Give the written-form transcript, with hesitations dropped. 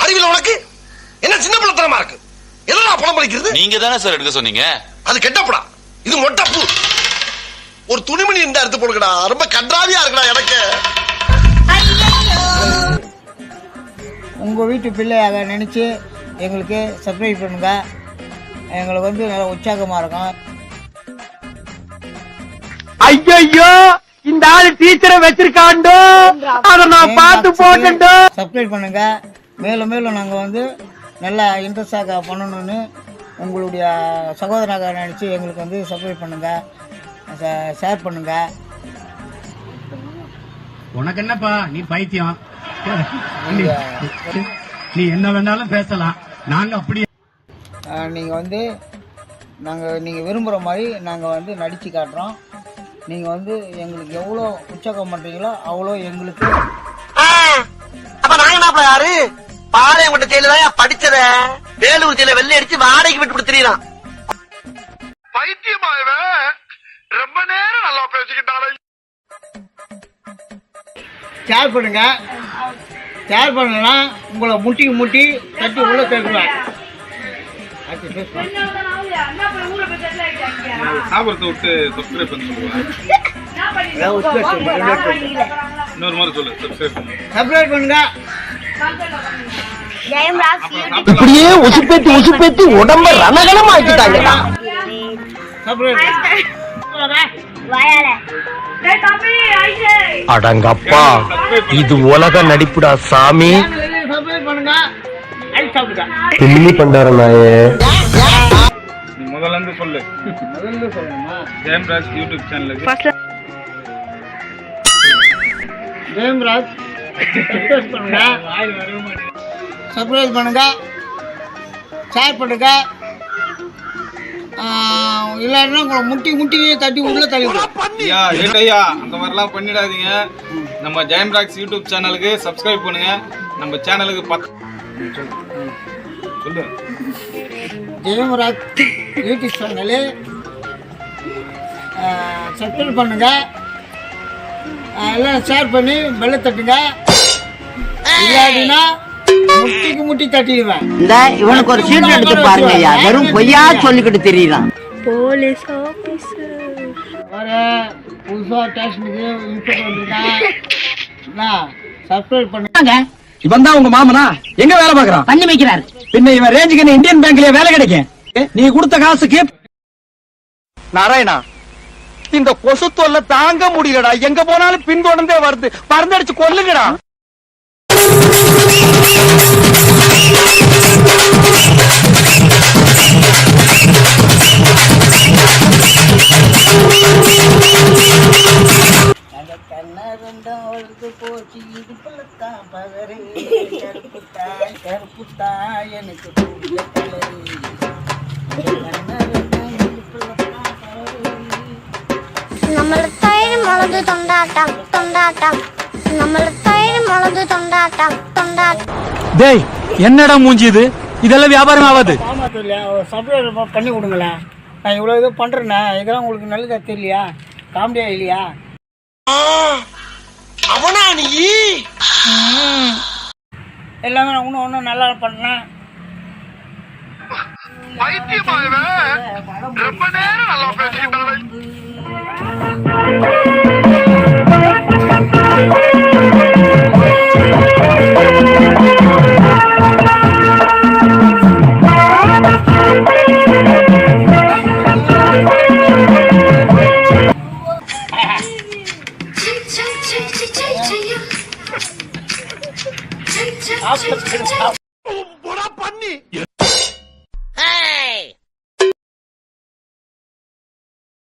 அறிவியல் உனக்கு என்ன சின்ன பிள்ளைத்தனமா இருக்கு? எதனா பணம் பறிக்கிறது? நீங்க தானே சார் எடுக்க சொன்னீங்க. அது கெட்டப்படா, இது மொட்டப்பு. ஒரு துணிமணி இருந்தா எடுத்து போடுங்கடா, ரொம்ப கன்றாவியா இருக்குடா எனக்கு. உங்க வீட்டு பிள்ளையாக நினைச்சு எங்களுக்கு சப்ஸ்கிரைப் பண்ணுங்க. எங்களுக்கு வந்து நல்லா உற்சாகமா இருக்கும். ஐயோ, இந்த ஆளு டீச்சரை வச்சிருக்காண்டோ, அத நான் பார்த்து போட்டேன்டோ. சப்ஸ்கிரைப் பண்ணுங்க. மேலும் மேலும் நாங்கள் வந்து நல்லா இன்ட்ரெஸ்டாக பண்ணணும்னு உங்களுடைய சகோதரனாக நினச்சி எங்களுக்கு வந்து சப்ஸ்கிரைப் பண்ணுங்க, ஷேர் பண்ணுங்க. உனக்கு என்னப்பா, நீ பைத்தியம். நீ என்ன வேணாலும் பேசலாம், நாங்க அப்படியே நீங்கள் வந்து நீங்கள் விரும்புகிற மாதிரி நாங்கள் வந்து நடித்து காட்டுறோம். நீங்கள் வந்து எங்களுக்கு எவ்வளோ உற்சாகம் பண்ணுறீங்களோ அவ்வளோ எங்களுக்கு. அப்ப நாங்க என்ன யாரு பாளையங்கோட்டை ஜெயிலதான் படிச்சத வேலூர் ஜெயில வெள்ளை அடிச்சு வாடகைக்கு விட்டு கொடுத்துறான். பைத்தியமாயவே ரொம்ப நேரம் நல்லா பேசிக்கிட்டாலே. ஷேர் பண்ணுங்க. ஷேர் பண்ணலன்னா உங்களை முட்டி தட்டி உள்ள தட்டுவேன். சாப்பிடத்தை விட்டு சப்ஸ்கிரைப் பண்ண சொல்லுவேன். இன்னொரு மாதிரி சொல்லு, சப்ஸ்கிரைப் பண்ணுங்க. இப்படியே உசுப்பேத்தி உடம்ப ரணகலம் ஆக்கிட்டாங்க. அடங்கப்பா, இது உலக நடிப்புடா சாமி. பில்லி பண்டார நாயே. நீ முதல்ல இருந்து சொல்லு. ஜெயம்ராஜ் யூடியூப் சேனலுக்கு ஜெயம்ராஜ் சப்ஸ்கிரைப் பண்ணுங்க, ஷேர் பண்ணுங்க. இல்லைன்னா உங்களை முட்டி தட்டி உள்ள தள்ளிவிடும். ஐயா அந்த மாதிரிலாம் பண்ணிடாதீங்க. நம்ம ஜெயம்ராஜ் யூடியூப் சேனலுக்கு சப்ஸ்கிரைப் பண்ணுங்க. நம்ம சேனலுக்கு சொல்லு. ஜெயம்ராஜ் யூடியூப் சேனலு சப்ஸ்கிரைப் பண்ணுங்க, எல்லாம் ஷேர் பண்ணி பெல்ல தட்டுங்க. இல்லாட்டினா முட்டி தட்டிடுவேன். இந்த இவனுக்கு ஒரு சீட் எடுத்து பாருங்க ஐயா, வெறும் பொய்யா சொல்லிக்கிட்டு தெரியலாம். போலீஸ் ஆபீசர் வர புதுசா ஸ்டேஷனுக்கு இன்ஸ்பெக்டர் வந்திருக்கான். சப்ஸ்கிரைப் பண்ணுங்க. இவன் தான் உங்க மாமனா? எங்க வேலை பாக்குறான்? பண்ணி வைக்கிறாரு. பின்ன இவன் ரேஞ்சுக்கு இந்தியன் பேங்க்லயே வேலை கிடைக்கும். நீ கொடுத்த காசுக்கு. நாராயணா, இந்த கொசு தொல்லை தாங்க முடியலடா. எங்க போனாலும் பின்தொடர்ந்தே வருது. பறந்தடிச்சு கொல்லுங்கடா. போச்சு இடுப்புலத்தான் பகரே, கருப்புத்தா எனக்கு നമ്മൾ തൈര് മുളക് തൊണ്ടാട്ടം നമ്മൾ തൈര് മുളക് തൊണ്ടാട്ടം. டேய், என்னடா மூஞ்சி இது? இதெல்லாம் வியாபாரம் ஆகாது. சப்ஸ்கிரைப் பண்ணி கொடுங்களேன். நான் இவ்வளோ இது பண்ணுறேண்ணே, இதெல்லாம் உங்களுக்கு நல்லதா தெரியலையா? காமெடியா இல்லையா? அவனா நீ? எல்லாமே நான் இன்னும் நல்லா பண்ணேன். பைத்தியமாயவே ரொம்ப நேரம் நல்லா பேசிக்கிட்டாலே. பண்ணி